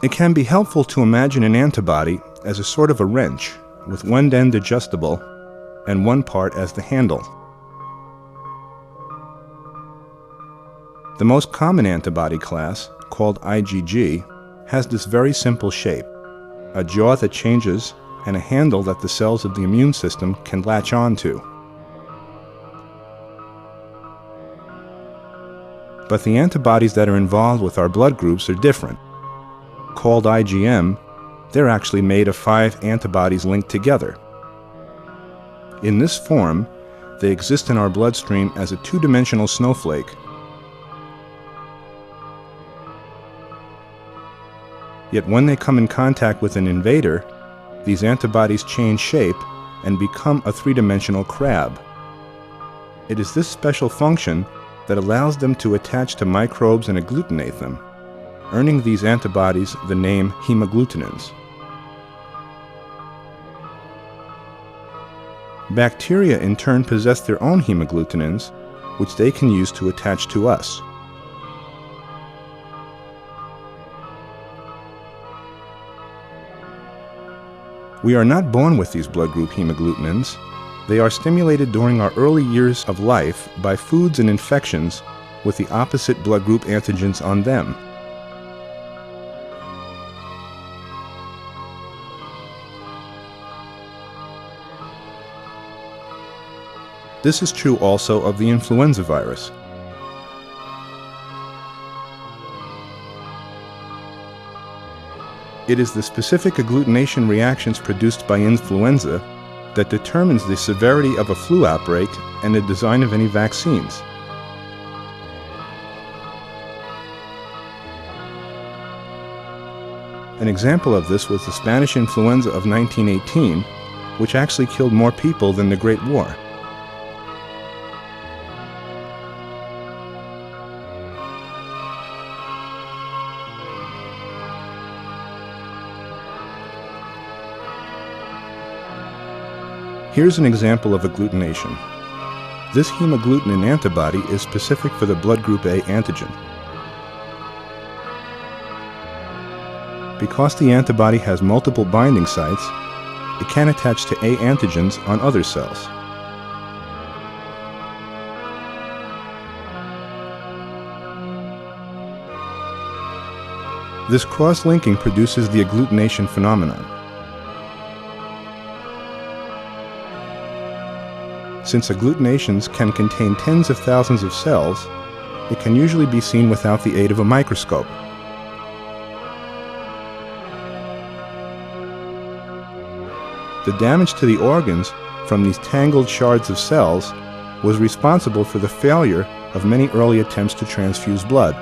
It can be helpful to imagine an antibody as a sort of a wrench, with one end adjustable and one part as the handle. The most common antibody class, called IgG, has this very simple shape, a jaw that changes and a handle that the cells of the immune system can latch onto. But the antibodies that are involved with our blood groups are different. Called IgM, they're actually made of 5 antibodies linked together. In this form, they exist in our bloodstream as a 2-dimensional snowflake. Yet when they come in contact with an invader, these antibodies change shape and become a 3-dimensional crab. It is this special function that allows them to attach to microbes and agglutinate them, earning these antibodies the name hemagglutinins. Bacteria in turn possess their own hemagglutinins, which they can use to attach to us. We are not born with these blood group hemagglutinins. They are stimulated during our early years of life by foods and infections with the opposite blood group antigens on them. This is true also of the influenza virus. It is the specific agglutination reactions produced by influenza that determines the severity of a flu outbreak and the design of any vaccines. An example of this was the Spanish influenza of 1918, which actually killed more people than the Great War. Here's an example of agglutination. This hemagglutinin antibody is specific for the blood group A antigen. Because the antibody has multiple binding sites, it can attach to A antigens on other cells. This cross-linking produces the agglutination phenomenon. Since agglutinations can contain tens of thousands of cells, it can usually be seen without the aid of a microscope. The damage to the organs from these tangled shards of cells was responsible for the failure of many early attempts to transfuse blood.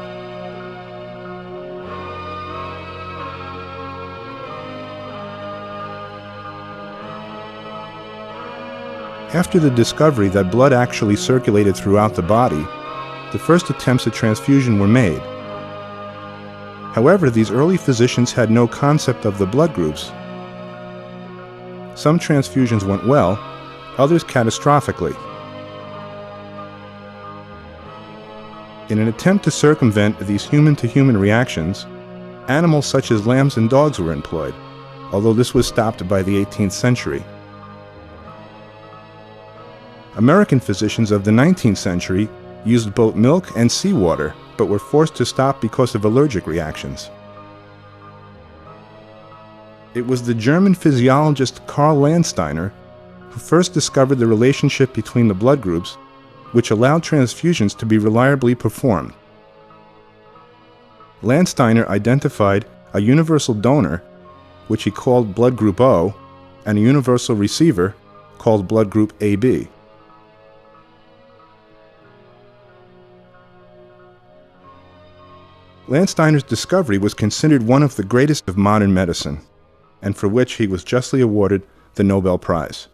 After the discovery that blood actually circulated throughout the body, the first attempts at transfusion were made. However, these early physicians had no concept of the blood groups. Some transfusions went well, others catastrophically. In an attempt to circumvent these human-to-human reactions, animals such as lambs and dogs were employed, although this was stopped by the 18th century. American physicians of the 19th century used both milk and seawater, but were forced to stop because of allergic reactions. It was the German physiologist Karl Landsteiner who first discovered the relationship between the blood groups, which allowed transfusions to be reliably performed. Landsteiner identified a universal donor, which he called blood group O, and a universal receiver, called blood group AB. Landsteiner's discovery was considered one of the greatest of modern medicine, and for which he was justly awarded the Nobel Prize.